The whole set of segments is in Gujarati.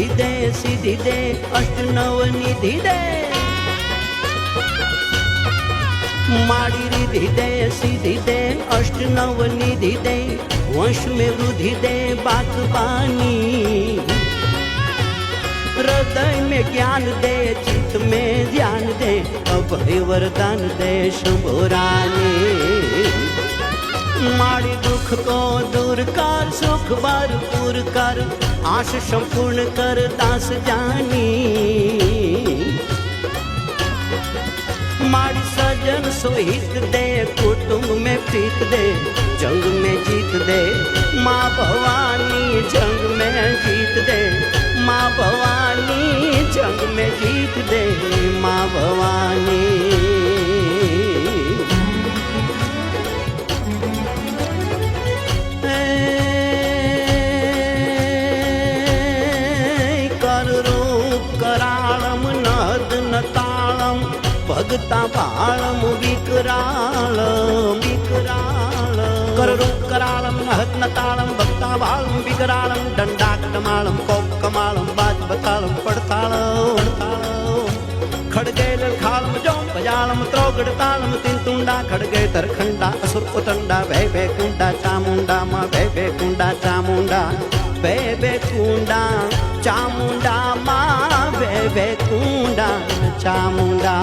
रिधि दे सिद्धि दे अष्ट नव निधि दे माड़ी रिधि दे सिद्धि दे अष्ट नव निधि दे वंश में वृद्धि दे बागबानी हृदय में ज्ञान दे चित्त में ध्यान दे अभय वरदान दे शंभो रानी माड़ी दुख को दूर कर सुख भरपूर कर आश संपूर्ण कर दास जानी माड़ी सजन सोहित दे कुटुंब में प्रीत दे जंग में जीत दे माँ भवानी जंग में जीत दे माँ भवानी जंग में जीत दे माँ भवानी भगता बाळम विकराळ विकराळ कररूप कराळम नहत नताळम भक्ता बाळम विकराळम दंडाकटमाळम कोकमाळम बाजबताळम पडताळम खडगे ललखाळम जोम भजाळम त्रोगडताळम तिंतुंडा खडगे तरखंडा असुर उतंडा भय भय कुंडा चामुंडा मा भय भय कुंडा चामुंडा भय भय कुंडा चामुंडा मा भय भय कुंडा चामुंडा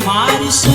મારી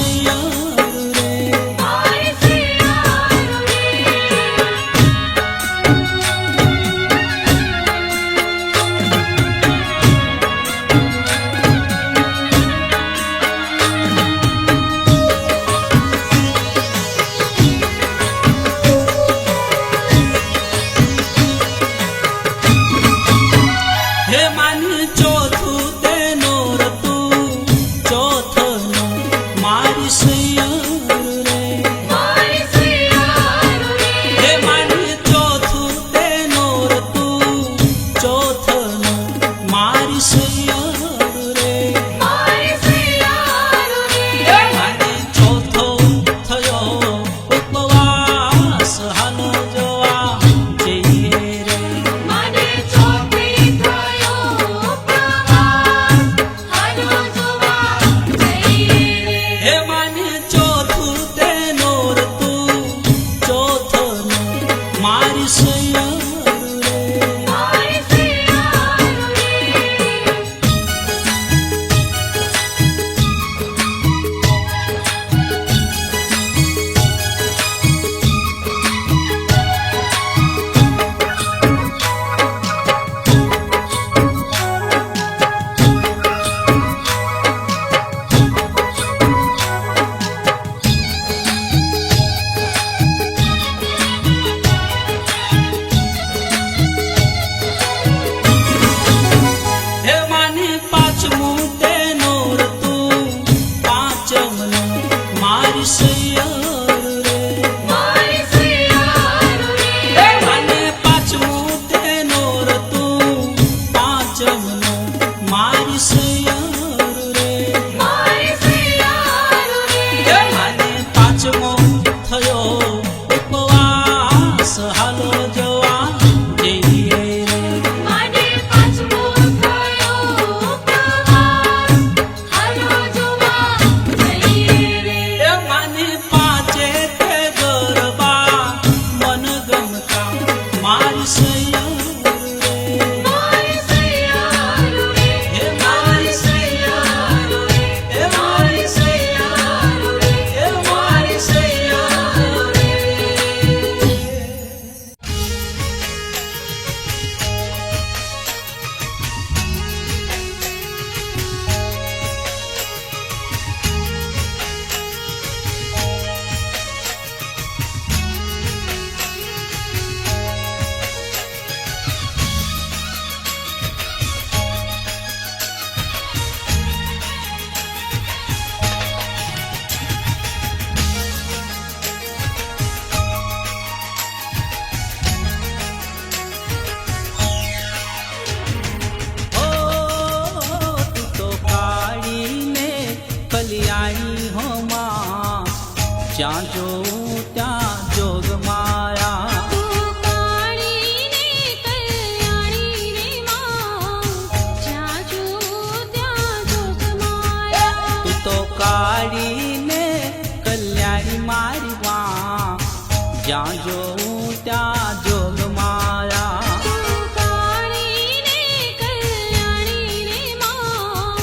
જ્યાં જોઉં ત્યાં જોગ માયા. તું કાળી ને કલ્યાણી રે માં,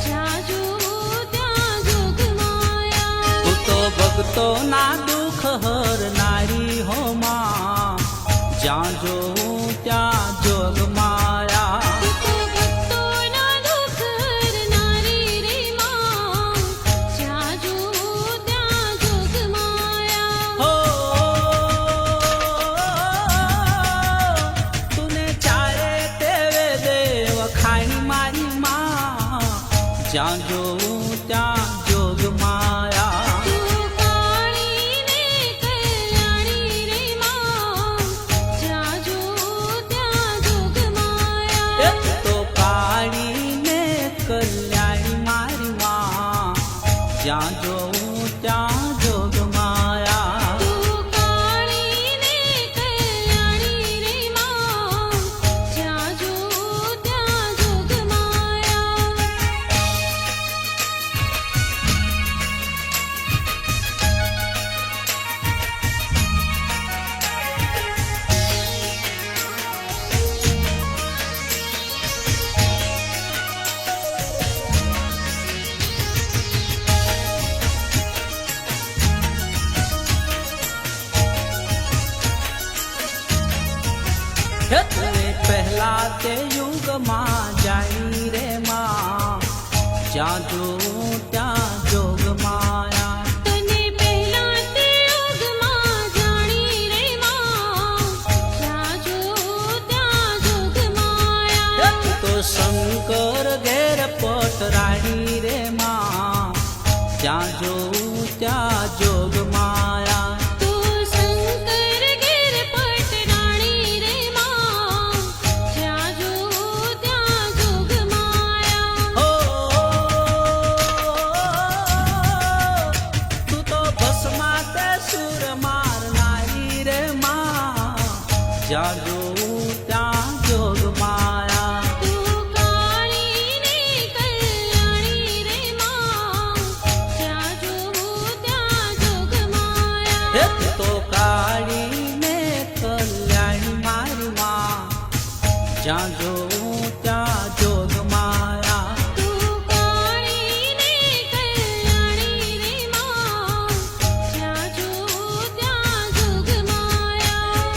જ્યાં જોઉં ત્યાં જોગ માયા. તું તો ભક્તોના દુઃખ હરનારી હો માં, જ્યાં જોઉં ત્યાં જોગ માયા. તું તો ભક્તોના દુઃખ હરનારી રે માં, જ્યાં જોઉં ત્યાં જોગ માયા. હો તુને ચારે તેવે દેવ ખાણી મારી માં, જ્યાં જોઉં ત્યાં જોગ માયા. તું કાળી ને કલ્યાણી રે માં, જ્યાં જોઉં ત્યાં જોગ માયા. તો કાળીને કલ્યાણી મારી માં, જ્યાં જોઉં ત્યાં જોગ માયા. તું કાળી ને કલ્યાણી રે માં, જ્યાં જોઉં ત્યાં જોગ માયા. તુને પહેલા તે યુગમાં જાણી રે માં, જ્યાં જોઉં ત્યાં જોગ માયા. તને પહેલા તે યુગમાં જાણી રે માં, જ્યાં જોઉં ત્યાં જોગ માયા. તો શંકર ઘેર પટરાણી રે માં, જ્યાં જોઉં ત્યાં જોગ માયા. તું શંકર ઘેર પટરાણી રે માં, જ્યાં જોઉં ત્યાં જોગ માયા. હો તું તો ભસ્મા તે સુર મારનારી રે માં, જ્યાં જોઉં ત્યાં જોગ માયા. તું કાળી ને કલ્યાણી રે માં, જ્યાં જોઉં ત્યાં જોગ માયા. તો કાળીને કલ્યાણી મારી માં, જ્યાં જોઉં ત્યાં જોગ માયા. તું કાળી ને કલ્યાણી રે માં, જ્યાં જોઉં ત્યાં જોગ માયા.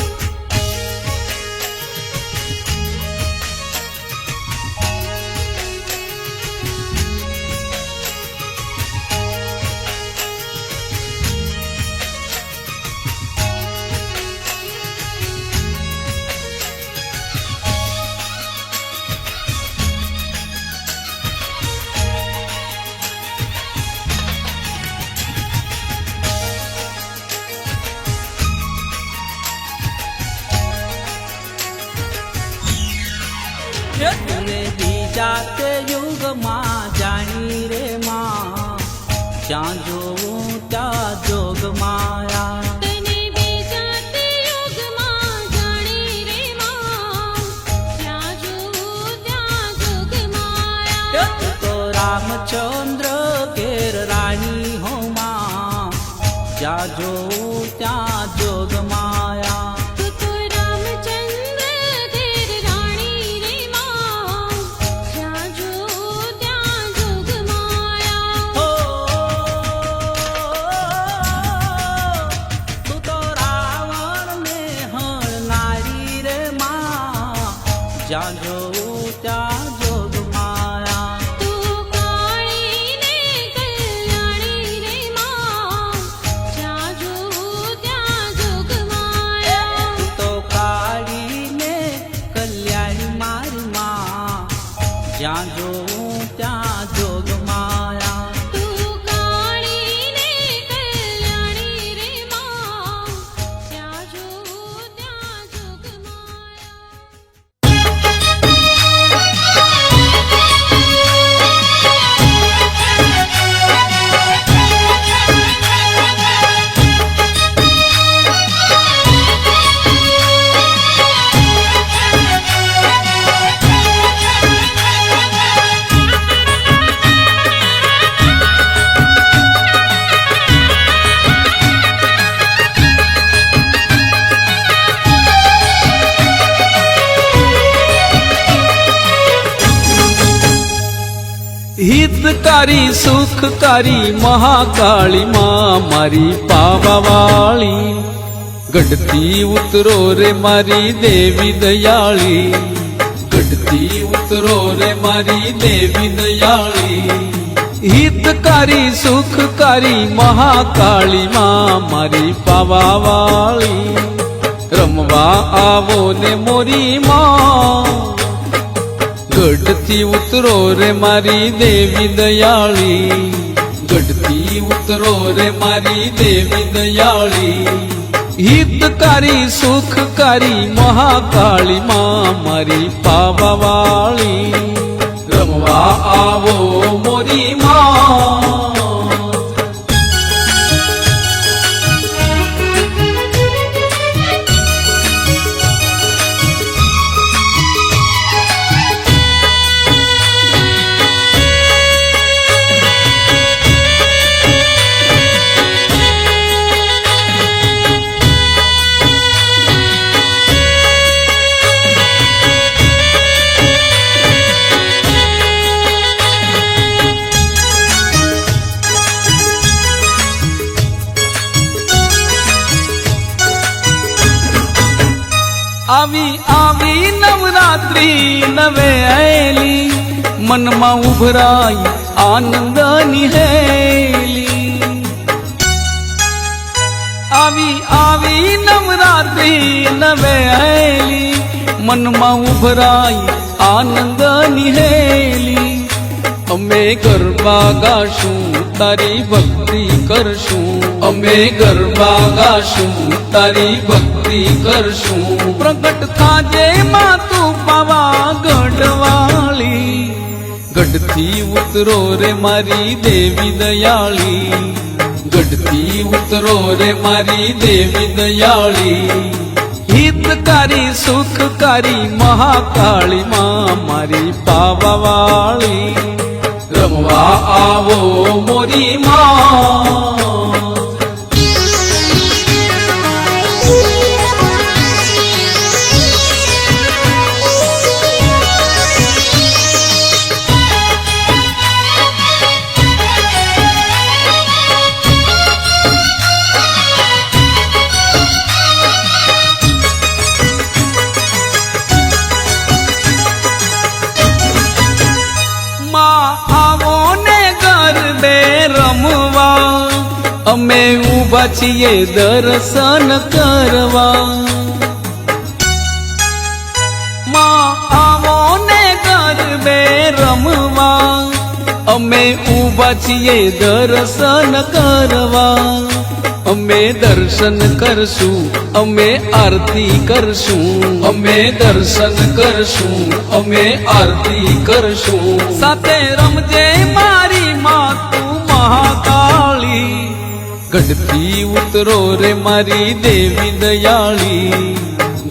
તુને બીજા તે યુગમાં જાણી રે માં, જ્યાં જોઉં ત્યાં જોગ માયા. તને બીજા તે યુગમાં જાણી રે માં, જ્યાં જોઉં ત્યાં જોગ માયા. તો રામચંદ્ર ઘેર રાણી હો માં, જ્યાં જોઉં ત્યાં જોગ માયા. તું તો રામચંદ્ર ઘેર રાણી રે માં, જ્યાં જોઉં ત્યાં જોગ માયા. હો તું તો રાવણને હણનારી રે માં, જ્યાં જોઉં ત્યાં જોગ માયા. તું કાળી ને કલ્યાણી રે માં, જ્યાં જોઉં ત્યાં જોગ માયા. તું તો કાળીને કલ્યાણી મારી માં, જ્યાં જોઉં ત્યાં જોગ માયા. તું કાળી ને કલ્યાણી રે માં, જ્યાં જોઉં ત્યાં જોગ માયા. હિતકારી સુખકારી મહાકાળી માં મારી પાવાવાળી ગઢથી ઉતરો રે મારી દેવી દયાળી ગઢથી ઉતરો રે મારી દેવી દયાળી હિતકારી સુખકારી મહાકાળી માં મારી પાવાવાળી રમવા આવો ને મોરી માં ગઢથી ઉતરો રે મારી દેવી દયાળી ગઢથી ઉતરો રે મારી દેવી દયાળી હિતકારી સુખકારી મહાકાળી માં મારી પાવાવાળી રમવા આવો મોરી માં આવી આવી નવરાત્રી નવે આયેલી મનમાં ઉભરાઈ આનંદની હેલી આવી આવી નવરાત્રી નવે આયેલી મનમાં ઉભરાઈ આનંદની હેલી અમે ગરબા ગાશું તારી ભક્તિ કરશું અમે ગરબા ગાશું તારી ભક્તિ કરશું પ્રગટ થાજે માં તું પાવાગઢ વાળી ગઢથી ઉતરો રે મારી દેવી દયાળી ગઢથી ઉતરો રે મારી દેવી દયાળી હિતકારી સુખકારી મહાકાળી માં મારી પાવાવાળી રમવા આવો મોરી માં અમે ઉભા છીએ દર્શન કરવા માં આવો ને ગરબે રમવા અમે ઉભા છીએ દર્શન કરવા અમે દર્શન કરશું અમે આરતી કરશું અમે દર્શન કરશું અમે આરતી કરશું સાથે રમજે મારી માં તું મહાકાળી ગઢથી ઉતરો રે મારી દેવી દયાળી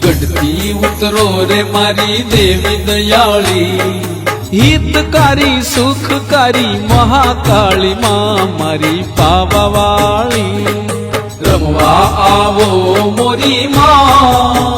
ગઢથી ઉતરો રે મારી દેવી દયાળી હિતકારી સુખકારી મહાકાળી માં મારી પાવાવાળી રમવા આવો મોરી માં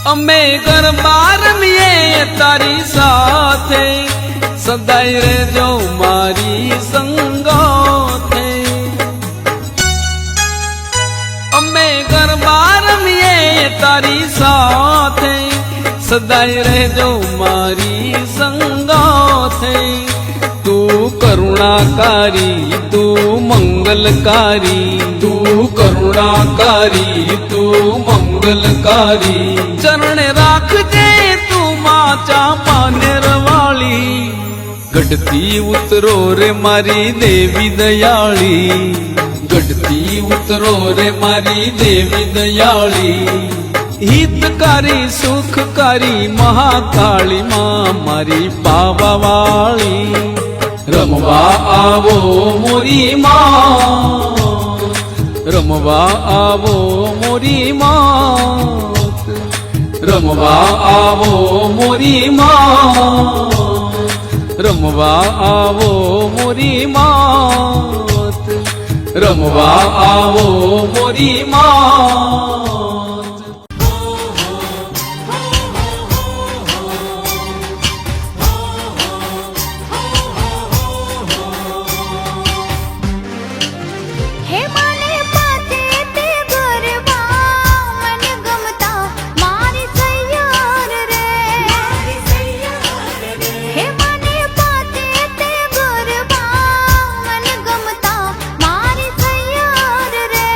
અમે ગરબા રમીએ તારી સાથે સદાય રહેજો મારી સંગાથે અમે ગરબા રમીએ તારી સાથે સદાય રહેજો મારી સંગાથે તું કરુણાકારી તું મંગલકારી તું કરુણાકારી તું મંગલકારી ચરણે રાખજે તું માં ચાંપાનેર વાળી ગઢથી ઉતરો રે મારી દેવી દયાળી ગઢથી ઉતરો રે મારી દેવી દયાળી હિતકારી સુખકારી મહાકાળી માં મારી પાવાવાળી રમવા આવો મોરી માં રમવા આવો મોરી માત રમવા આવો મોરી માત રમવા આવો મોરી માત રમવા આવો મોરી માત હે મને પાતે તે ગરબા મને ગમતા મારી સૈયાર રે હે મને પાતે તે ગરબા મને ગમતા મારી સૈયાર રે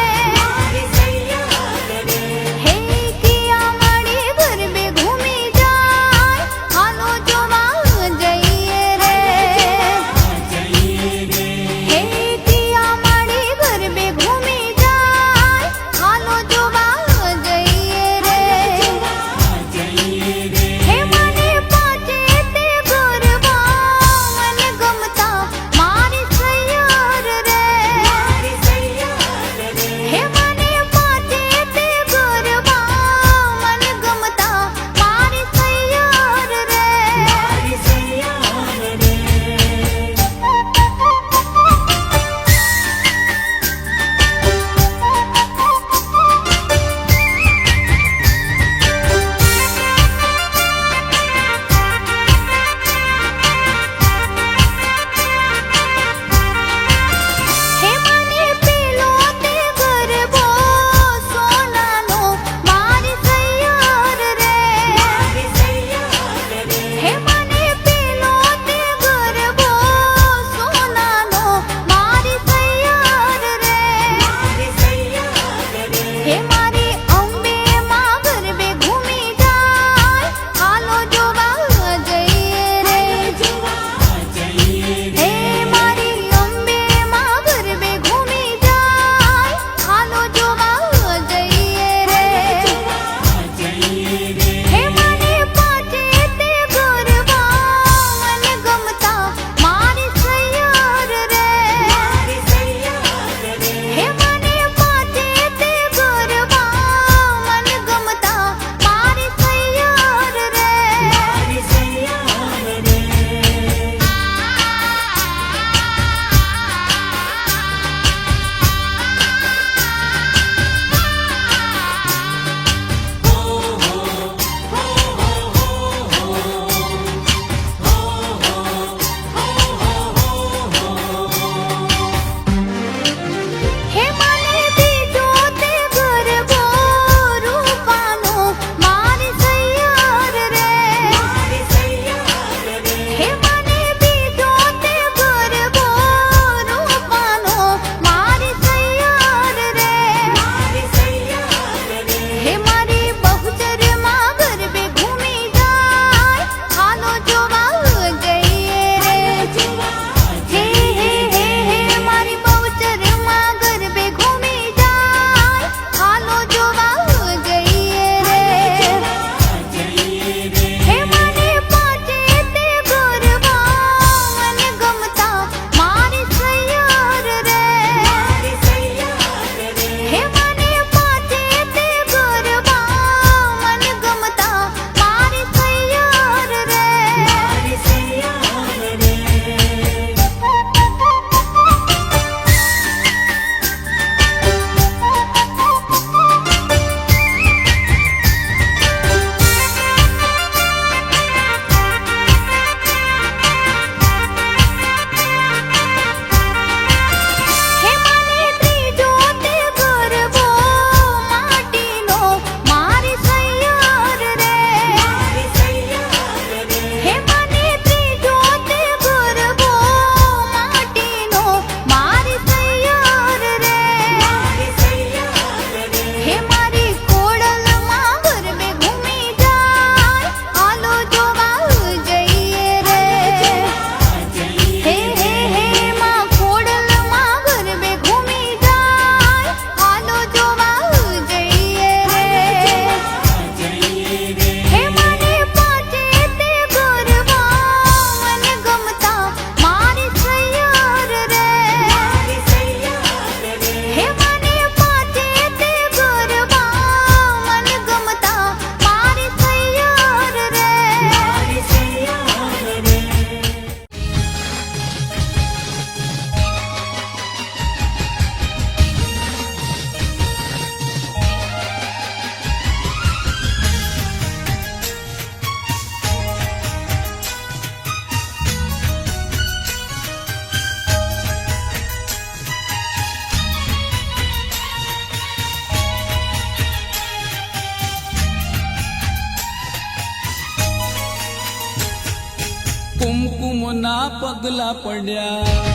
પગલા પડ્યા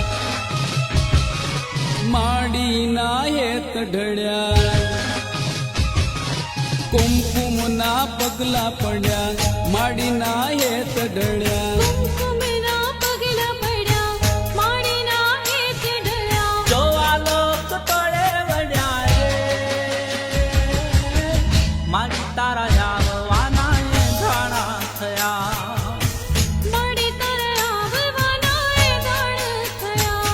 માડીના હેત ઢળ્યા કુમકુમના પગલા પડ્યા માડીના હેત ઢળ્યા કુમકુમના પગલા પડ્યા માડીના હેત ઢળ્યા જોવા લોક તોડે વળ્યા રે મારી તારા આવવાના એ ધાણા થયા માડી તારા આવવાના એ દાણ થયા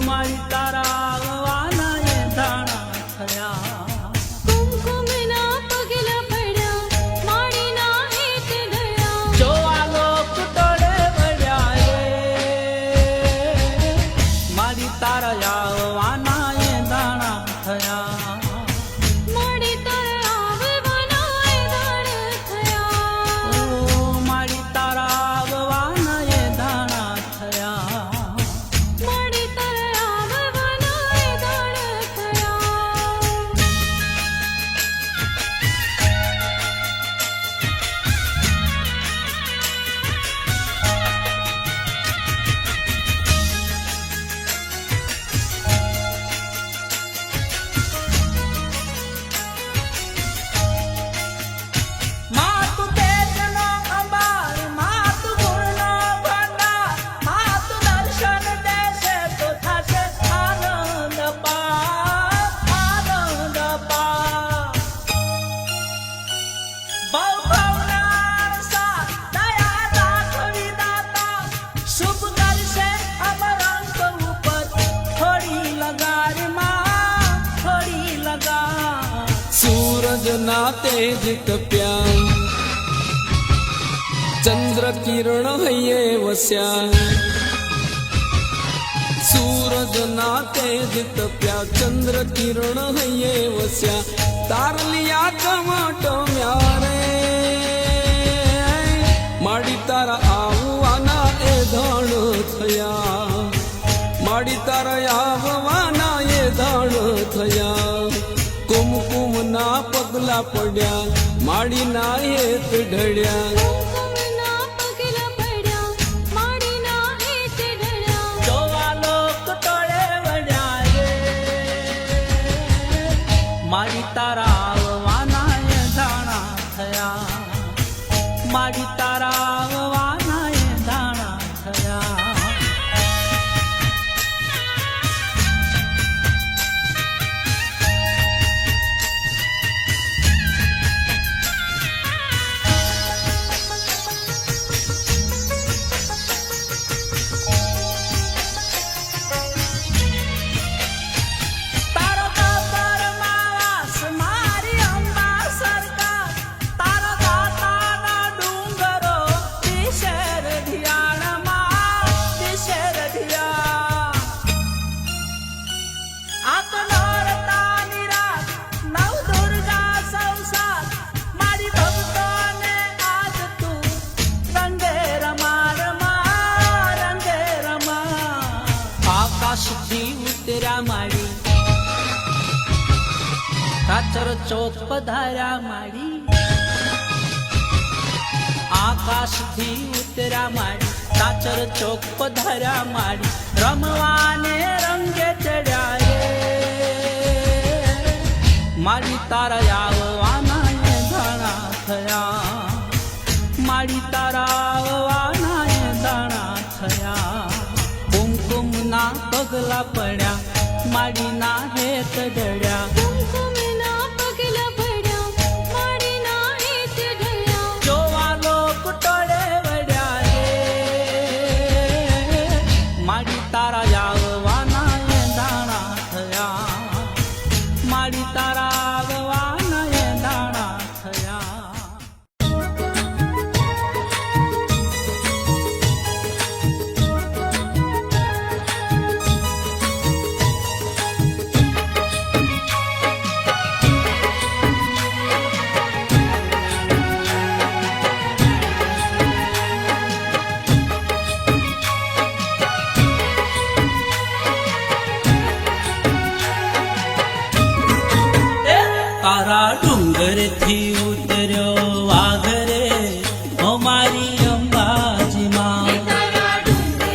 મારી તારા આવવાના એ ધાણા થયા કુમકુમના પગલા પડ્યા માડીના હેત ઢળ્યા જોવા લોક તોડે વળ્યા રે મારી તારા આવવાના એ ધાણા થયા માડી તારા આવવાના એ દાણ થયા મારી તારા આવવાના એ ધાણા થયા માડી તારા આવવાના એ દાણ થયા માતુ તેજનો અંબાર માતુ ગુણનો ભંડાર માતુ દર્શન દેશે તો થશે આનંદ પાર ભવ ભવનાર સા દયા રાખવી દાતા શુભ કરશે અમરંક ઉપર થોડી લગાડ માં થોડી લગાડ સૂરજના તેજ તપ્યા ચંદ્ર કિરણ હૈયે વસ્યા સૂરજના તેજ તપ્યા ચંદ્ર કિરણ હૈયે વસ્યા તારલિયા કમટો મ્યારે માડી તારા આવવાના એ ધાણ થયા માડી તારા આવવાના એ ધાણ થયા કુમકુમના પગલા પડ્યા માડીના હેત ઢળ્યા કુમકુમના પગલા પડ્યા માડીના હેત ઢળ્યા જોવા લોક તોડે વળ્યા રે મારી તારા આવવાના એ ધાણા થયા મારી તારા આવવાના એ ધાણા થયા તારો દાતારમાં વાસ મારી અંબા સરકાર તારા દાતાના ડુંગરો દિશે રઢિયાળમાં દિશે રઢિયા આ તો નોરતાની રાત નવ દુર્ગા સંસાર મારી ભક્તોને આજ તું રંગે રમા આકાશથી ઉતર્યા માડી કાચર ચોક પધાર્યા માડી આકાશથી ઉતર્યા માડી કાચર ચોક પધાર્યા માડી રમવાને રંગે ચડ્યા રે માડી તારા આવવાના એ ધાણા થયા માડી તારા આવવાના એ ધાણા થયા કુમકુમના પગલા પડ્યા માડીના હેત ઢળ્યા કુમકુમના પગલા પડ્યા માડીના હેત ઢળ્યા જોવા લોક તોડે વળ્યા રે માડી તારા આવવાના એ ધાણા થયા માડી તારા આવવાના એ ધાણા થયા તારા ડુંગરથી ઉતર્યો વાઘરે ઓ મારી અંબાજીમાં તારા ડુંગર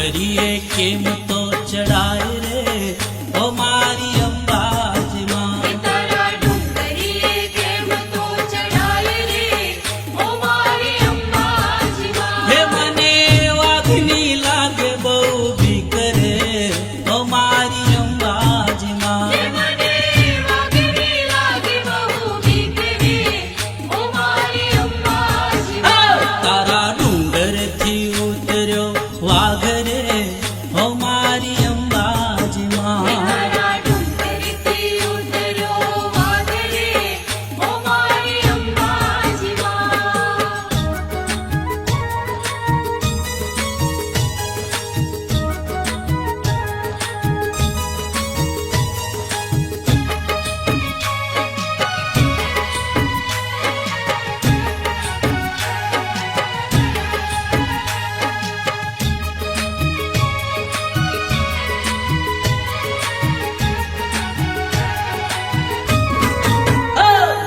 ડુંગરીએ કેમ તો ચડાય રે ઓ મારી અંબાજી માં. તારા ડુંગરીએ કેમ તો ચડાય રે ઓ મારી અંબાજી માં. હે મને વાઘની લાગે બહુ બીક રે ઓ મારી અંબાજી માં. મને વાઘની લાગે બહુ બીક રે ઓ મારી અંબાજી માં. તારા ડુંગરથી ઉતર્યો વાઘ રે ઓ મારી અંબાજી માં. તારા ડુંગરથી ઉતર્યો વાઘ રે ઓ મારી અંબાજી માં.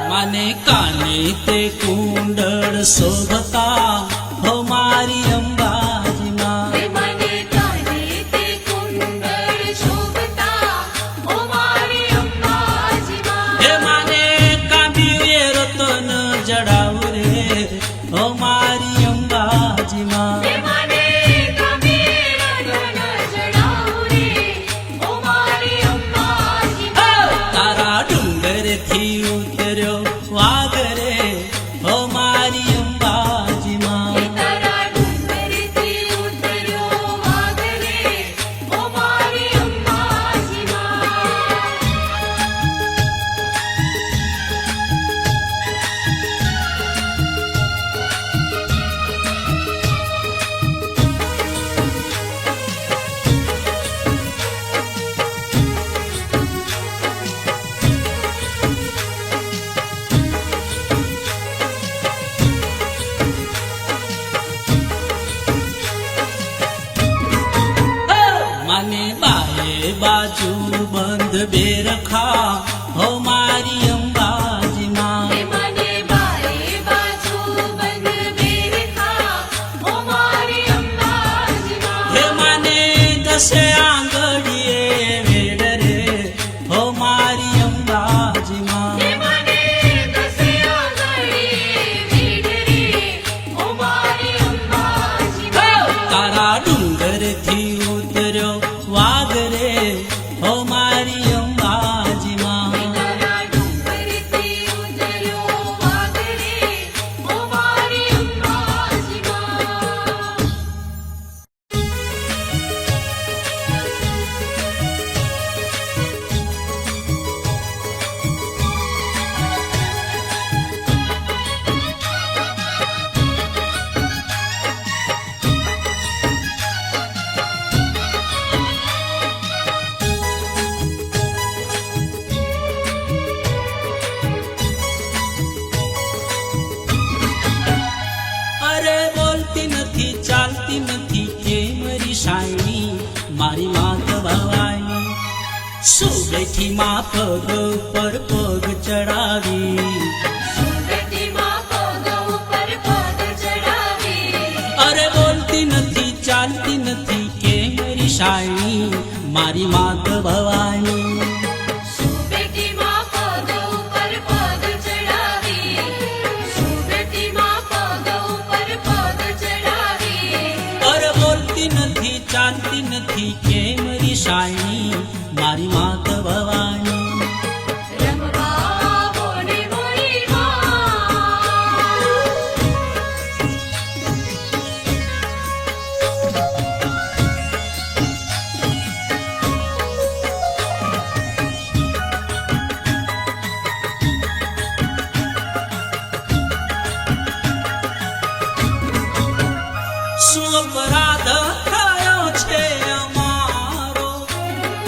મને કાને તે કુંડળ શોભતા હો મારી અંબાજી માં. મને કાને તે કુંડળ શોભતા ઓ મારી અંબાજી માં. હે મને કાંબીએ રતન જડાવું રે ઓ મારી અંબાજી માં. મને કબીર ધન જડાવું રે ઓ મારી અંબાજી માં. તારા ડુંગરથી ઉતર્યો વાઘ રે ઓ મારી અંબાજી માં. તારા ડુંગરથી ઉતર્યો વાઘ રે ઓ મારી અંબાજી માં. મને બાએ બાજુ બંધ બે રખા હો મારી અંબાજી માં. મને બારે બાજુ બંધ બેરખા ઓ મારી અંબાજી હે માં. મને દસે આંગળીએ વેડ રે હો મારી અંબાજી માં. મને દસે આંગળીએ વેડ રે ઓ મારી અંબાજી માં. તારા ડુંગરથી ઉતર્યો વાઘ રે હો મારી અંબાજી માં. તારા ડુંગરથી ઉતર્યો વાઘ રે ઓ મારી અંબાજી માં. અરે બોલતી નથી ચાલતી નથી કે મારી શાયણી મારી માત ભવાની. શું બેઠી માં પગ ઉપર પગ ચડાવી. સુરતીમાં પગ ઉપર પગ ચડાવી. અરે બોલતી નથી ચાલતી નથી કે મારી શાયણી મારી માત ભવાની. સુરતીમાં પગ ઉપર પગ ચડાવી. સુરતીમાં પગ ઉપર પગ ચડાવી. અરે બોલતી નથી ચાલતી નથી કે મારી શાયણી મારી માત ભવાની. રમવા બોલે મોરી માં. શું અપરાધ થયો છે અમારો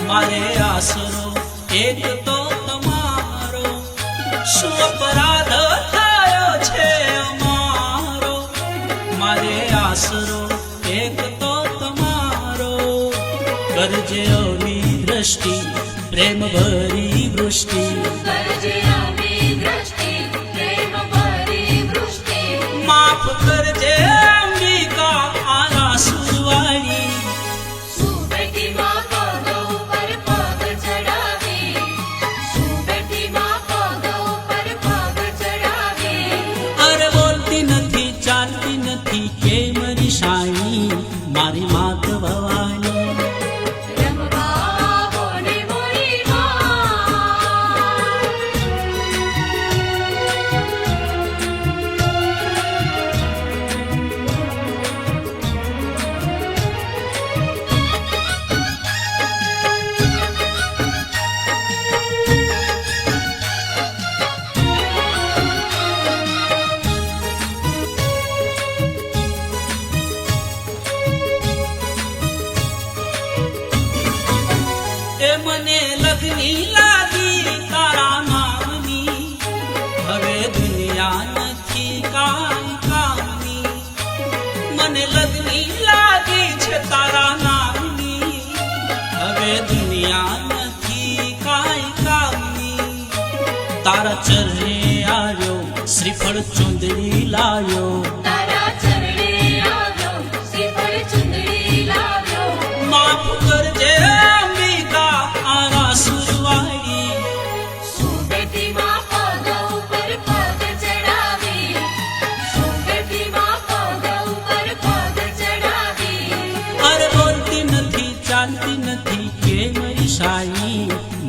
મારે આસરો એક તો તમારો. શું અપરાધ થયો છે અમારો મારે આસરો એક તો તમારો. કરજે અમી દ્રષ્ટિ પ્રેમ ભરી વૃષ્ટિ. કરજે આવી દ્રષ્ટિ પ્રેમ ભરી વૃષ્ટિ. માફ કરજે અંબિકા આના સુરવાળી દુનિયા નથી કાંઈ કામની, મને લગની લાગી છે તારા નામની. હવે દુનિયા નથી કાંઈ કામની, તારા ચરણે આવ્યો શ્રીફળ ચુંદડી લાવ્યો. તારા ચરણે આવ્યો શ્રીફળ ચુંદડી લાવ્યો. માફ કરજે અંબિકા આરા સુરવાળી, સુગતિમાં પગ ઉપર પગ ચડાવી. સુગતિમાં પગ ઉપર પગ ચડાવી. અરે બોલતી નથી ચાલતી નથી કે મારી શાહી,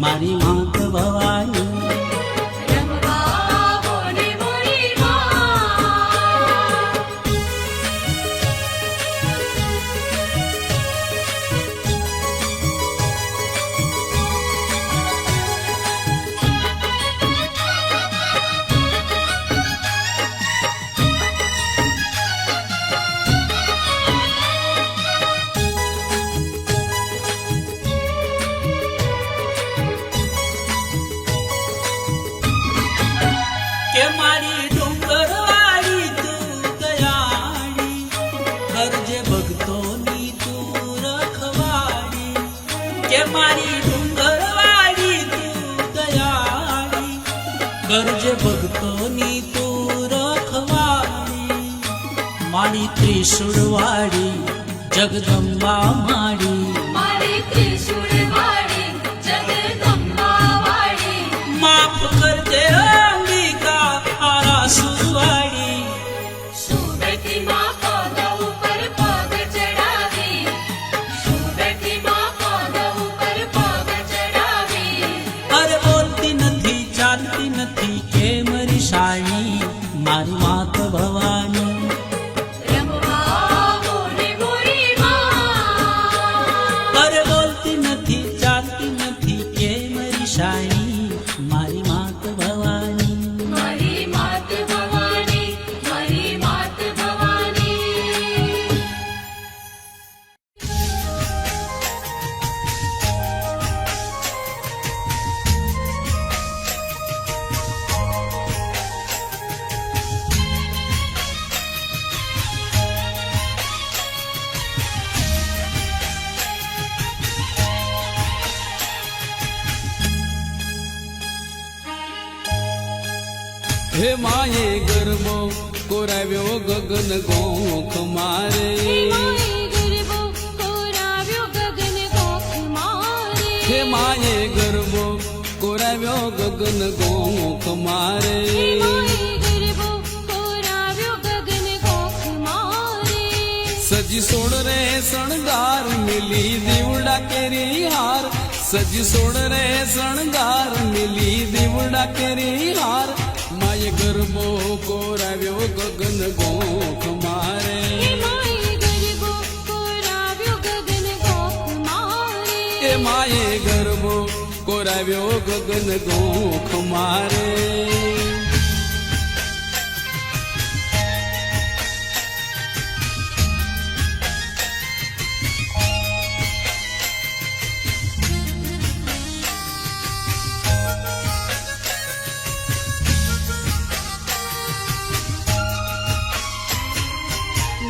મારી માત ભવાની. રમવા આવો ને મોરી માં. કે મારી ડુંગરવાળી તું દયાળી, કરજે ભક્તોની તું રખવાળી. કે મારી ડુંગરવાળી તું દયાળી, કરજે ભક્તોની તું રખવાળી. મારી ત્રિશુળવાળી જગદંબા માળી, મારી ત્રિશૂળવાળી જગદંબા વાળી. માફ કરજે અંબિકા આરા સુરવાળી. સુગતિમાં પગ ઉપર પગ ચડાવી. સુગતિમાં પગ ઉપર પગ ચડાવી. અરે બોલતી નથી ચાલતી નથી કે મારી શાહી, મારી માત ભવાની. રમવા આવો ને મોરી માં. અરે બોલતી નથી ચાલતી નથી કે મારી શાહી, મારી માત ભવાની. મારી માત ભવાની. મારી માત ભવાની. હે માએ ગરબો કોરાવ્યો ગગન ગોખ મારે. હે માએ ગરબો કોરાવ્યો ગગન ગોખ મારે. સજી સોડ રે શણગાર મિલી દીવડા કેરી હાર. સજી સોડ રે શણગાર મિલી દીવડા કેરી હાર. માએ ગરબો કોરાવ્યો ગગન ગોખ મારે. એ માએ ગરબો કોરાવ્યો ગગન ગોખ મારે.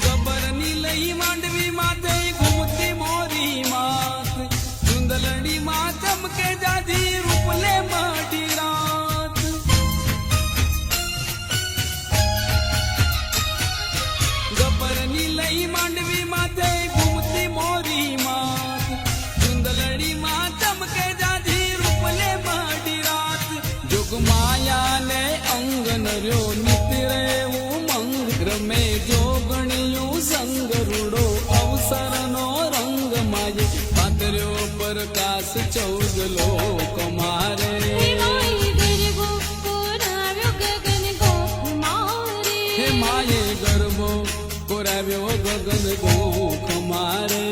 ગબરની લઈ માંડવી માથે ઘૂમતી મોરી માત. ચુંદલડી માં ચમકે જાજી રૂપલે માટી રાત. ગબરની લઈ માંડવી માથે ઘૂમતી મોરી માત. ચુંદલડી માં ચમકે જાજી રૂપલે માટી રાત. જોગ માયા ને અંગ નર્યો નિત્ય રે ઉમંગ. રમે જોગણિયું સંગ રૂડો અવસરનો રંગ. માયે પાતર્યો પ્રકાશ 14 લોક મારે. હે માયે ગરબો કોરાવ્યો ગગન ગોખ મારે.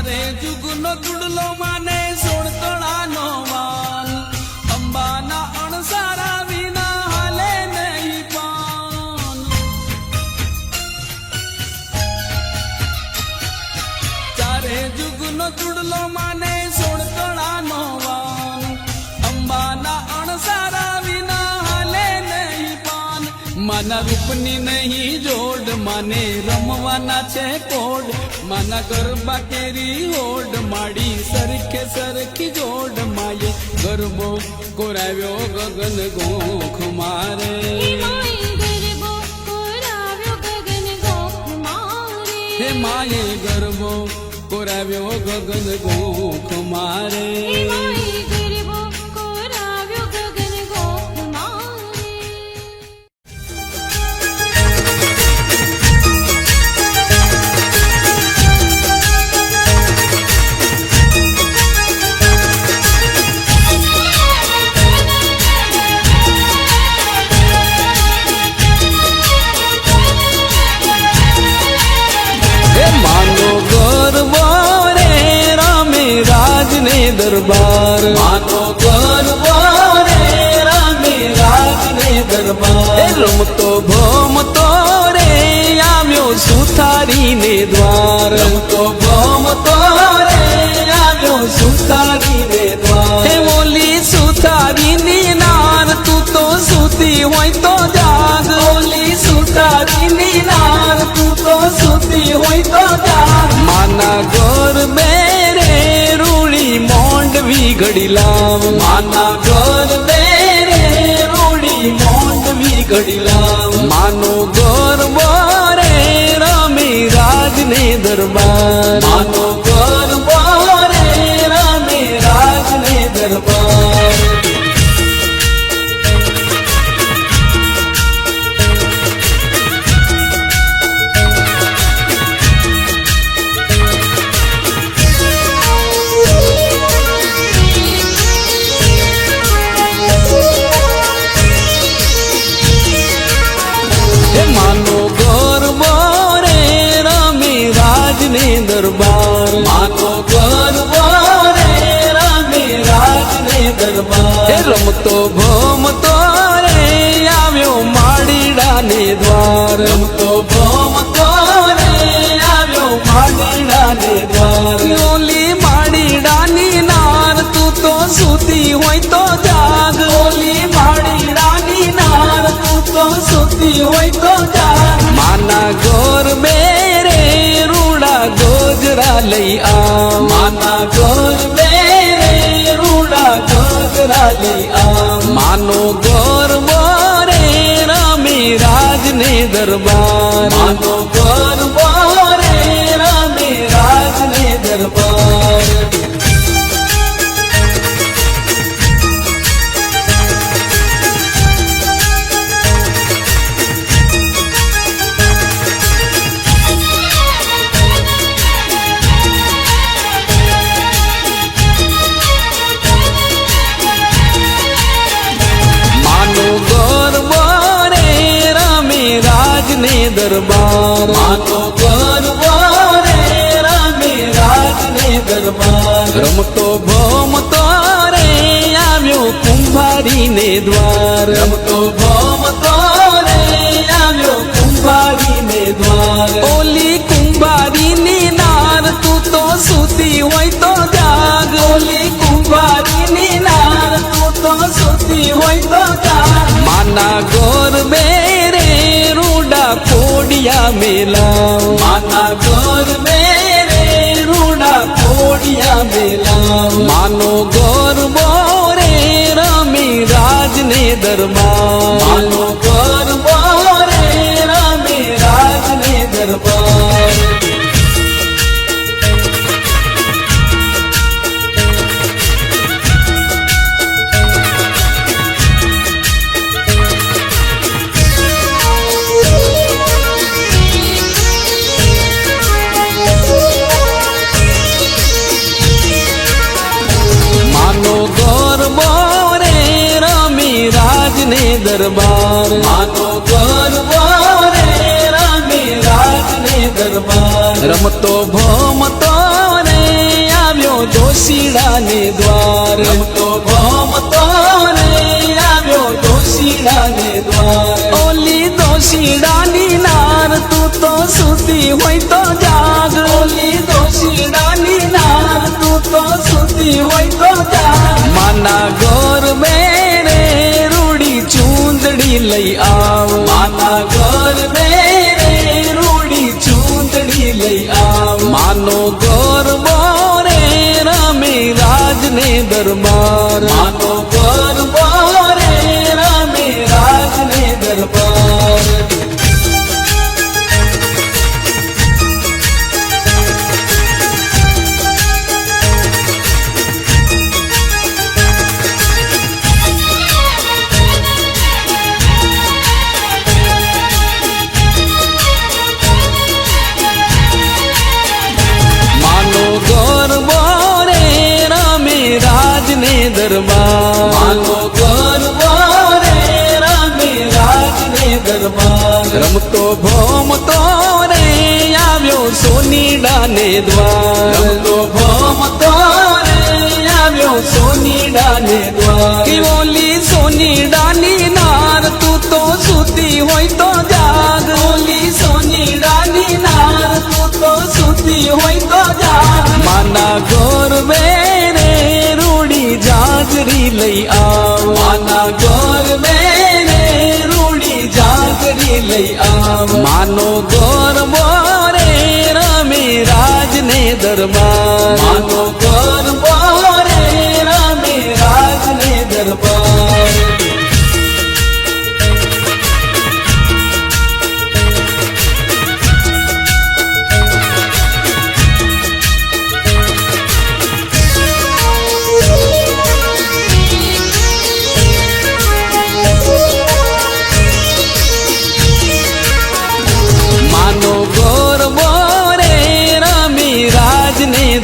ચારે જુગનો દુડલો માને 16 તોળાનો વાન અંબાના અણસારા વિના હાલે નહીં પાન ચારે જુગનો દુડલો માને 16 તોળાનો વાન અંબાના અણસારા વિના હાલે નહીં પાન માના રૂપની નહીં જોડ માને રમવાના છે કોડ માના ગરબા કેરી હોડ માડી સરખે સરખી જોડ માએ ગરબો કોરાવ્યો ગગન ગોખ મારે હે માએ ગરબો કોરાવ્યો ગગન ગોખ મારે દરબાર માનો ગરબો રે રામે રાજને દરબાર રમતો ભમતો રે આવ્યો સુથારીને દ્વાર રમતો ભમતો રે આવ્યો સુથારીને દ્વાર હે ઓલી સુથારીની નાર તું તો સૂતી હોય તો જાગ ઓલી સુથારીની નાર તું તો સૂતી હોય તો જાગ માના ગરબે મોંડવી ઘડી લાવ માના ઘર બેરે રોડી મોંડવી ઘડી લાવ માનો ગરબો રે રામે રાજને દરબાર માનો ગરબો રે રામે રાજને દરબાર દરબાર માનો ગરબો રે રામે રાજને દરબાર રમતો ભમતો રે આવ્યો માડીડાને દ્વાર રમતો ભમતો રે આવ્યો માડીડાને દ્વાર ઓલી માડીડાની નાર તું તો સૂતી હોય તો જાગ ઓલી માડીડાની નાર તું તો સૂતી હોય તો જાગ માના ગરબે ગોજરા લઈ આ માના ગરબે રે રૂડા ગોજરા લઈ આ માનો ગરબો રે રામે રાજને દરબાર માનો ગરબો રે રામે રાજને દરબાર દરબાર માનો ગરબો રે રામે રાજને દરબાર રમતો ભમતો રે આવ્યો કુંભારીને દ્વાર રમતો ભમતો રે આવ્યો કુંભારીને દ્વાર ઓલી કુંભારીની નાર તું તો સૂતી હોય તો જાગ ઓલી કુંભારીની નાર તું તો સૂતી હોય તો જાગ માના ગરબે રે રૂડા કોડિયા મેલાવ માના ગરબે રે રૂડા કોડિયા મેલાવ માનો ગરબો રે રામે રાજને દરબાર માનો ગરબો રે રામે રાજને દરબાર દરબાર માનો ગરબો રે રામે રાજને દરબાર રમતો ભમતો રે દોશીડાને દ્વાર રમતો ભમતો રે આવ્યો દોશીડાને દ્વાર ઓલી દોશીડાની નાર તું તો સૂતી હોય તો જાગ ઓલી દોશીડાની નાર તું તો સૂતી હોય તો જાગ માના ઘર બેરે રૂડી ચૂંદડી લઈ આવ માના ઘર બેરે રૂડી ચૂંદડી લઈ આવ માનો ઘર બોરે રમે રાજને દરબાર માનો ઘર બોરે રમે રાજને દરબાર દરબાર માનો ગરબો રે રમે રાજને દરબાર રમતો ભમતો રે આવ્યો સોનીડાને દ્વાર રમતો ભમતો રે આવ્યો સોનીડાને દ્વાર કે ઓલી સોનીડાની નાર તું તો સૂતી હોય તો જાગ ઓલી સોનીડાની નાર તું તો સૂતી હોય તો જાગ માના ઘર બેરે જાગરી લઈ આવ માના ઘર બેરે રૂડી જાગરી લઈ આવ માનો ઘર બોરે રમે રાજને દરબાર માનો ઘર બોરે રમે રાજને દરબાર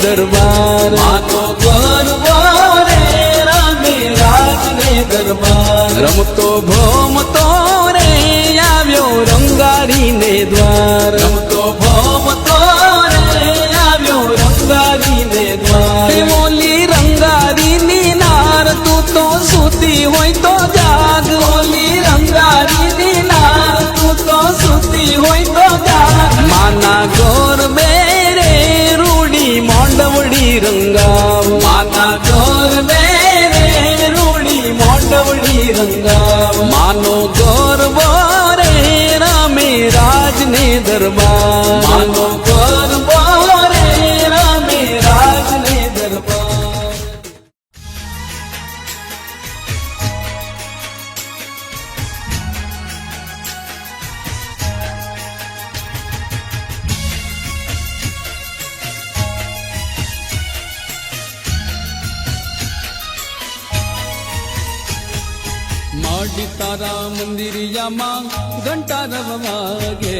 દરબાર માનો ગરબો રે રમે રાજને દરબાર રમતો ભમતો રે આવ્યો રંગારીને દ્વાર રમતો ભમતો રે આવ્યો રંગારીને દ્વાર ઓલી રંગારીની નાર તું તો સૂતી હોય તો જાગ ઓલી રંગારીની નાર તું તો સૂતી હોય તો જાગ માના ઘર બેરે મોંડવડી રંગાવ માના ઘર બેરે રૂડી મોંડવડી રંગાવ માનો ઘર બોરે રમે રાજને દરબાર માનો ઘર બોરે રમે રાજને દરબાર માડી તારા મંદિરિયામાં ઘંટા રવ વાગે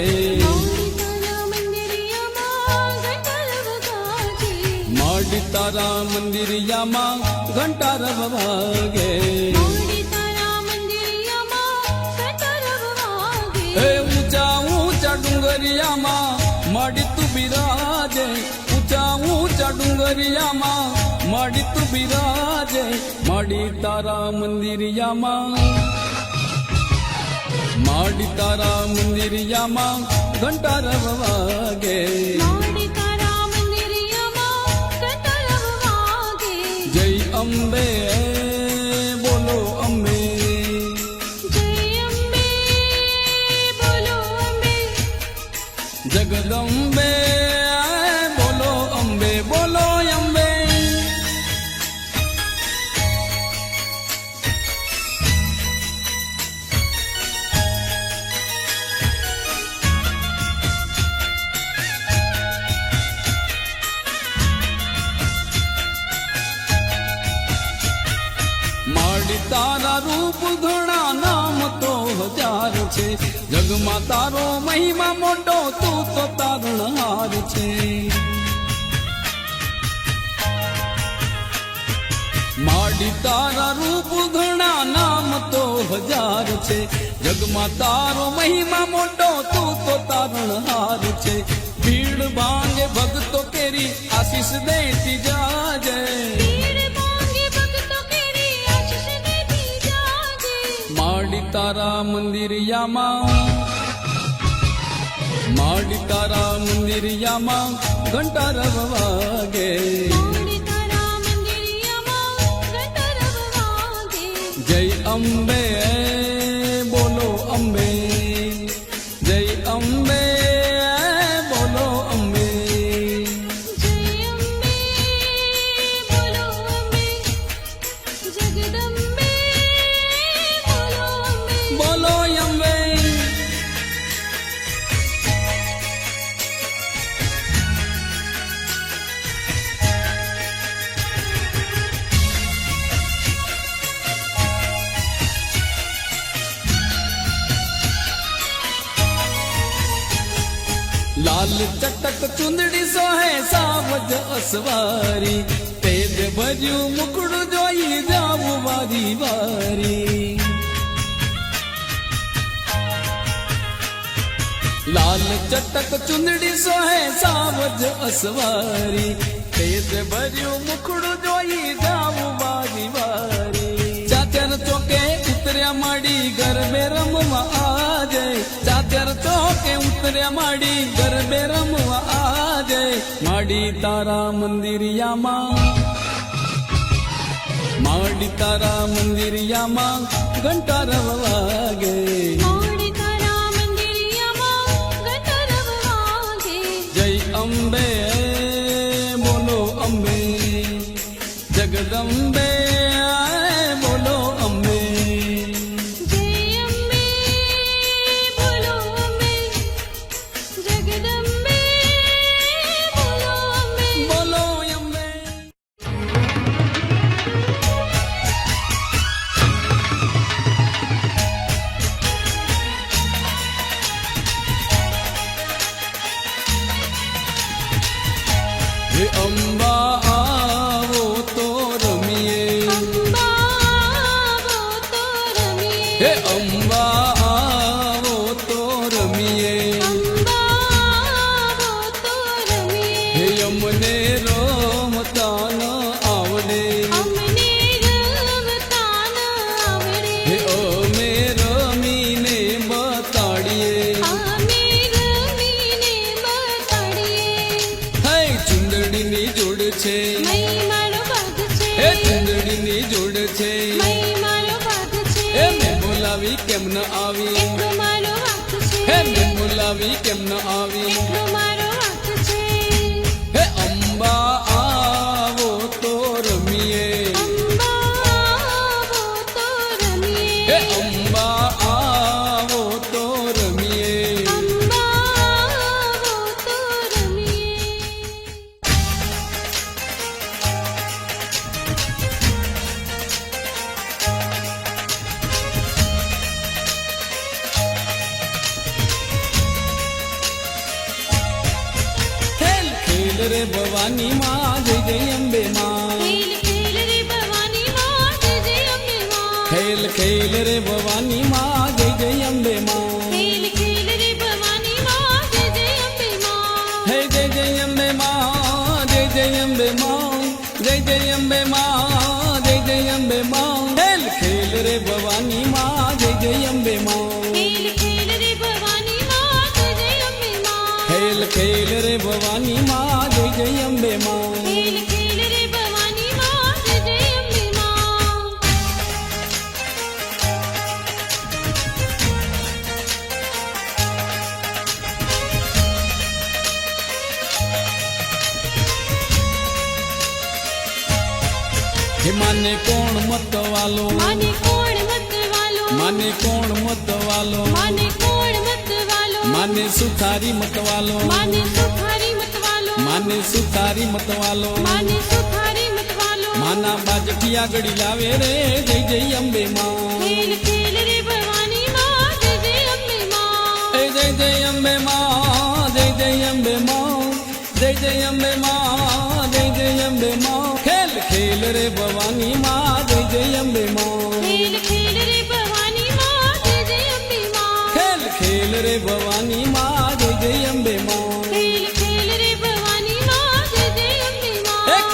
માડી તારા મંદિરિયામાં ઘંટા રવ વાગે હે ઊંચા ઊંચા ડુંગરિયામાં માડી તું બિરાજે ઊંચા ઊંચા ડુંગરિયામાં માડી તું બિરાજે માડી તારા મંદિરિયામાં માડી તારા મંદિરિયામાં ઘંટા રવ વાગે જય અંબે બોલો અંબે જગદંબે બોલો અંબે બોલો અંબે માડી તારા રૂપ ઘણા નામ તો હજાર છે જગમાં તારો મહિમા મોટો તું તો તારણહાર છે માડી તારા રૂપ ઘણા નામ તો હજાર છે જગમાં તારો મહિમા મોટો તું તો તારણહાર છે ભીડ ભાંગે ભક્તો કેરી આશીષ દેતી જાજે ભીડ ભાંગે ભક્તો કેરી આશીષ દેતી જાજે માડી તારા મંદિરિયામાં માડી તારા મંદિરિયામાં ઘંટા રવ વાગે માડી તારા મંદિરિયામાં ઘંટરવ વાગે જય અંબે બોલો અંબે જય અંબે બોલો અંબે જય અંબે બોલો અંબે જગદંબે બોલો અંબે બોલો અંબે લાલ ચટક ચુંદડી સોહે સાવજ અસવારી તેજ ભજ્યું મુકડું જોઈ જાવું વારી વારી લાલ ચટક ચુંદડી સોહે સાવજ અસવારી તેજ ભર્યું મુખડું જોઈ જાવું વારી વારી ચાચર ચોકે ઉતર્યા માડી ગરબે રમવા આજે ચાચર ચોકે ઉતર્યા માડી ગરબે રમવા આજે માડી તારા મંદિરિયામાં માડી તારા મંદિરિયામાં ઘંટા રવ વાગે માડી તારા મંદિરિયામાં ઘંટરવ વાગે જય અંબે બોલો અંબે જગદંબે બોલો અંબે જય અંબે બોલો અંબે જગદંબે બોલો અંબે બોલો અંબે હે અંબા આવો તો રમીએ અંબા તો રમીએ હે અંબા આવો તો રમીએ અંબા તો રમીએ હે અમને રમતા ન આવડે અમને રમતા ન આવડે હે અમે રમીને બતાડીએ અમે રમીને બતાડીએ હે ચુંદડીની જોડ છે મઈ મારો ભાગ છે હે ચુંદડીની જોડ છે મઈ મારો ભાગ છે હે મેં બોલાવી કેમ ન આવી એટલો મારો હક છે હે મેં બોલાવી કેમ ન આવી એટલો મારો હક છે હે અંબા આવો તો રમીએ અંબા તો રમીએ હે અંબા આવો તો રમીએ અંબા તો રમીએ ખેલ ખેલ રે ભવાની માં જય જય અંબે માં ખેલ ખેલ રે ભવાની માં જય જય અંબે માં ખેલ ખેલ રે ભવાની માં જય જય અંબે માં ખેલ ખેલ રે ભવાની માં જય જય અંબે માં હે જય જય અંબે માં જય જય અંબે માં જય જય અંબે માં જય જય અંબે માં ખેલ ખેલ રે ભવાની માં જય જય અંબે માં ખેલ ખેલ રે ભવાની માં જય જય અંબે માં ખેલ ખેલ રે ભવાની માં જય જય અંબે માં ખેલ ખેલ રે ભવાની માં જય જય અંબે માં હે માને કોણ મત વાલો માને કોણ મત વાલો માને કોણ મત વાલો માને કોણ મત વાલો માને સુથારી મત વાલો માને સુખારી મત વાલો માને સુથારી મત વાલો માને સુખારી મત વાલો માના બાજઠિયા ગળી લાવે રે જય જય અંબે માં ખેલ ખેલ રે ભવાની માં જય જય અંબે માં એ જય જય અંબે માં જય જય અંબે માં જય જય અંબે માં જય જય અંબે માં ખેલ ખેલ રે ભવાની માં જય જય અંબે માં ખેલ ખેલ રે ભવાની માં જય જય અંબે માં ખેલ ખેલ રે ભવાની માં જય જય અંબે માં ખેલ ખેલ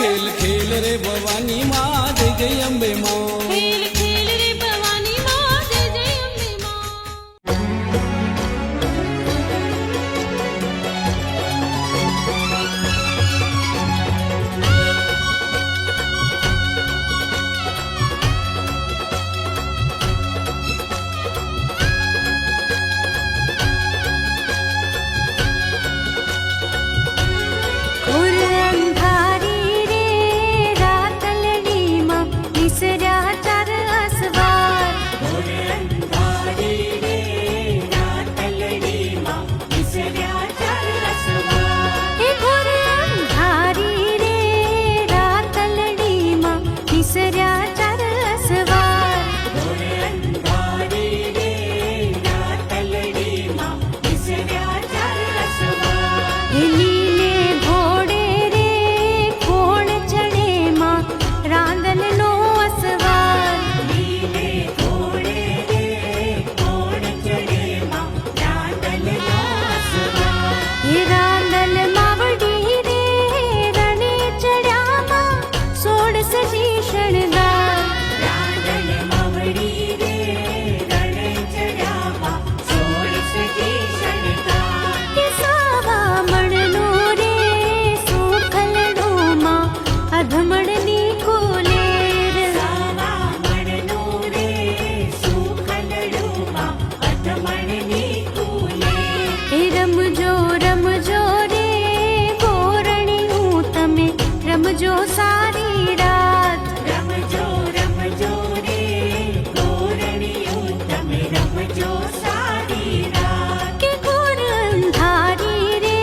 ખેલ ખેલ રે ભવાની માં જય જય અંબે માં ખેલ ખેલ રે ભવાની માં જય જય અંબે માં ઘોર અંધારી રે રાતલડીમાં નિસર્યા ચાર અસવાર હે ઘોર અંધારી રે રાતલડીમાં નિસર્યા ચાર અસવાર હે લીલે ઘોડે રે કોણ ચડે માં રાંદલનો અસવાર હે રાંદલ માવડી રે રણે ચડ્યામાં સોળ સજી શણગાર હે સાવા મણનો રે સુખલડોમાં અધમણની કોલેર હે રમજો રમજો રે ગોરણીયું તમે રમજો સારી રાત કે ઘોર અંધારી રે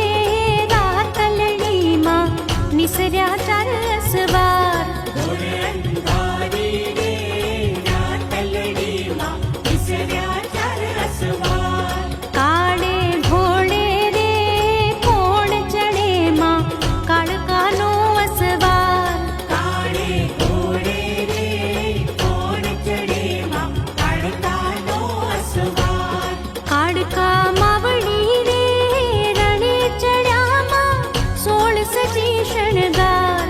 રાતલડીમાં નિસર્યા ચાર અસવાર કાળે ઘોડે રે કોણ ચડે માં કાળકાનો અસવાર કાળકા માવડી રે રણે ચડ્યામાં સોળ સજી શણગાર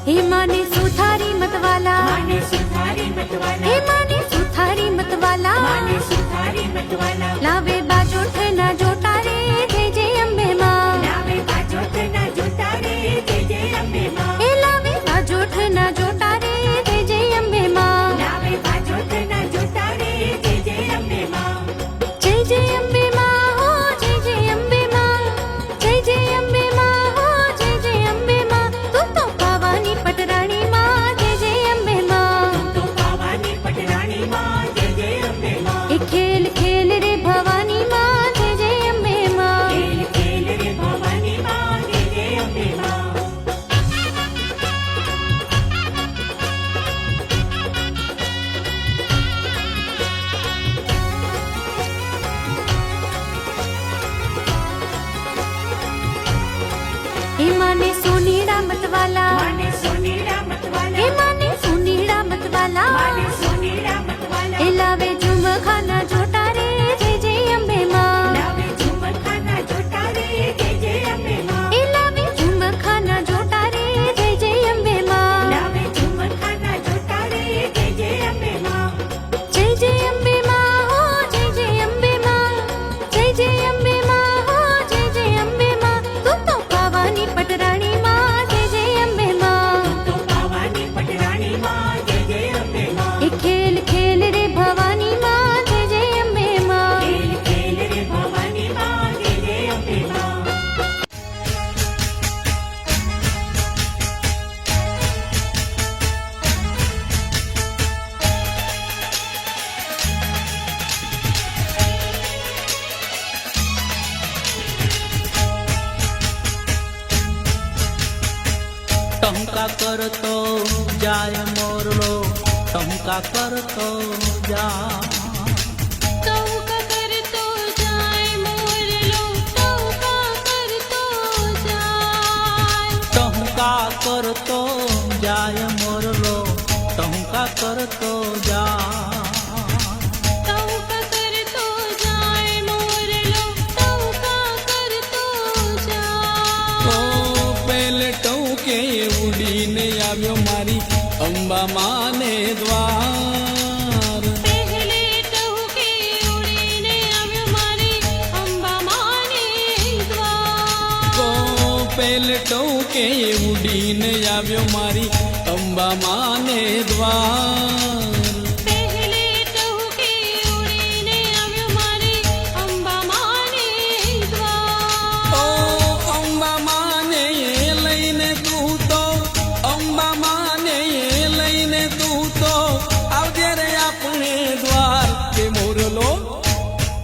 हे माने सुथारी मतवाला माने सुथारी मतवाला हे माने सुथारी मतवाला माने सुथारी मतवाला लावे बाजोठ ना जोटा रे जय जय अम्बे माँ लावे बाजोठ ना जोटा रे जय जय अम्बे माँ हे लावे बाजोठ ना जोटा रे जय जय अम्बे माँ लावे बाजोठ ना जोटा रे जय जय अम्बे माँ जय जय अम्बे माँ हो जय जय अम्बे माँ जय जय अम्बे माँ हो जय जय अम्बे माँ तू तो पावानी पटराणी माँ जय जय अम्बे माँ तो पावानी पटराणी माँ जय जय अम्बे माँ ए खेल खेल रे भवानी माँ जय जय अम्बे माँ खेल खेल रे भवानी माँ जय जय अम्बे माँ हे माने सोनीड़ा मतवाला माने सोनीड़ा मतवाला हे माने सोनीड़ा मतवाला माने सोनीड़ा मतवाला हे लावे झुम खाना जोटा रे जय जय अम्बे माँ लावे झूमर खाना जोटा रे जय जय अम्बे माँ हे लावे झुम खाना जोटा रे जय जय अम्बे माँ लावे झूमर खाना जोटा रे जय जय अम्बे माँ जय जय अम्बे माँ हो जय जय अम्बे माँ जय जय अम्बे माँ हो जय जय अम्बे माँ तू तो पावानी पटराणी माँ जय जय अम्बे माँ तो पावानी पटराणी माँ जय जय अम्बे माँ ए खेल खेल रे भवानी माँ जय जय अम्बे माँ खेल खेल रे भवानी माँ जय जय अम्बे माँ टमका करतो जाय मोरलो टमका करतो जाय चौका करतो जाय मोरलो चौका करतो जाय टमका करतो जाय मोरलो टमका करतो जाय चौका करतो जाय मोरलो चौका करतो जाय ઓ પેલે ટૌકે ઉડીને આવ્યો મારી અંબા માને દ્વાર પહેલે ટહુકે ઉડીને આવ્યો મારી અંબા માને દ્વાર ઓ પેલે ટૌકે ઉડીને આવ્યો મારી અંબા માને દ્વાર પહેલે ટહુકે ઉડીને આવ્યો મારી અંબા માને દ્વાર ઓ અંબા માને લઈને તું તો અંબા માને લઈને તું તો આવજે રે આપણે દ્વાર કે મોરલો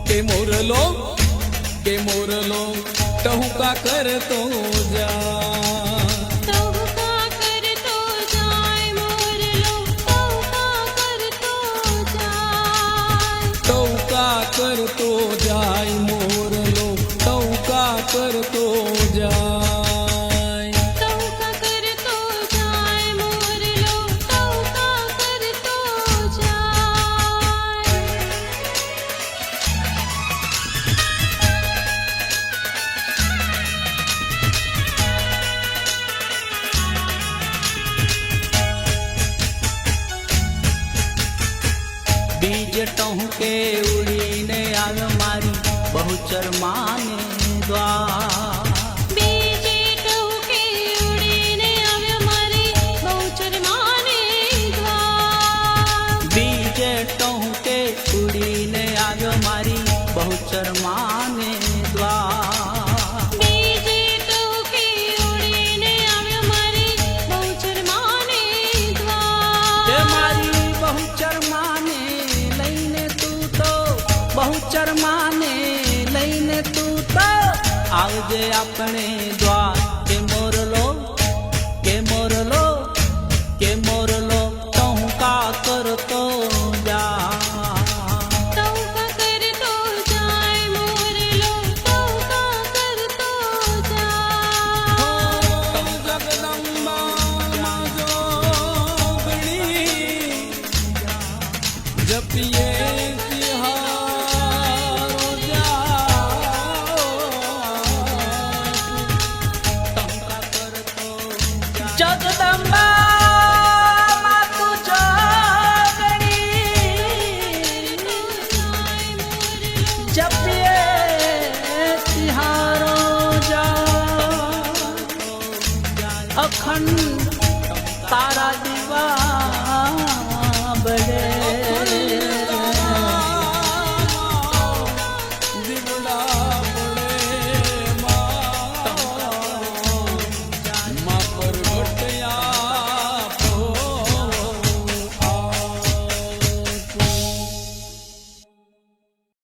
કે મોરલો કે મોરલો ટહુકા કરતો જા ચૌકા કરતો જાય મોરલો ચૌકા કરતો જાય ટૌકા કરતો જાય મોરલો ટૌકા કરતો જાય ચૌકા કરતો જાય મોરલો ચૌકા કરતો જાય બીજ ટહુકે ઉડીને આવ્યો મારી બહુચર માને દ્વાર બીજે ટહુકે ઉડીને આવ્યો મારી બહુચર માને દ્વાર બીજે ટહુકે ઉડીને આવ્યો મારી બહુચર માને દ્વાર બીજે ટહુકે ઉડીને આવ્યો મારી બહુચર માને એ દ્વાર મારી બહુચર માને લઈને તું તો બહુચર માને લઈને તું તો આવજે આપણે દ્વાર કે મોરલો કે મોરલો કે મોરલો ટહુકા કરતો જા ચૌકા કરતો જાય મોરલો ચૌકા કરતો જાય જગદંબા જોગણી જપિએ તિહારો જા તારા દીવા